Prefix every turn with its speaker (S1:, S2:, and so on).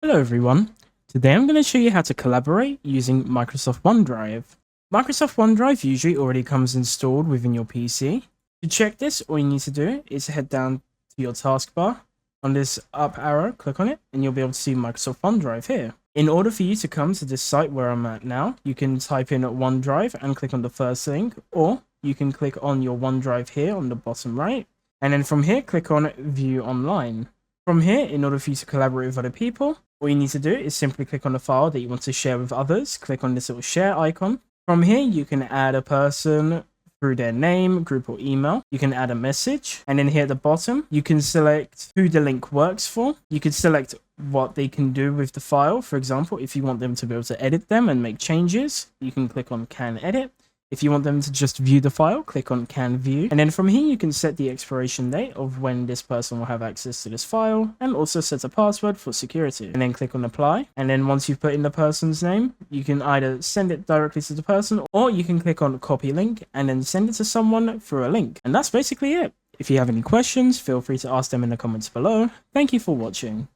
S1: Hello everyone. Today I'm going to show you how to collaborate using Microsoft OneDrive. Microsoft OneDrive usually already comes installed within your PC. To check this, all you need to do is head down to your taskbar. On this up arrow, click on it, and you'll be able to see Microsoft OneDrive here. In order for you to come to this site where I'm at now, you can type in OneDrive and click on the first link, or you can click on your OneDrive here on the bottom right, and then from here, click on View Online. From here, in order for you to collaborate with other people, all you need to do is simply click on the file that you want to share with others, click on this little share icon. From here, you can add a person through their name, group, or email. You can add a message, and then here at the bottom, you can select who the link works for. You can select what they can do with the file. For example, if you want them to be able to edit them and make changes, you can click on Can Edit. If you want them to just view the file, click on Can View. And then from here, you can set the expiration date of when this person will have access to this file, and also set a password for security. And then click on Apply. And then once you've put in the person's name, you can either send it directly to the person, or you can click on Copy Link and then send it to someone through a link. And that's basically it. If you have any questions, feel free to ask them in the comments below. Thank you for watching.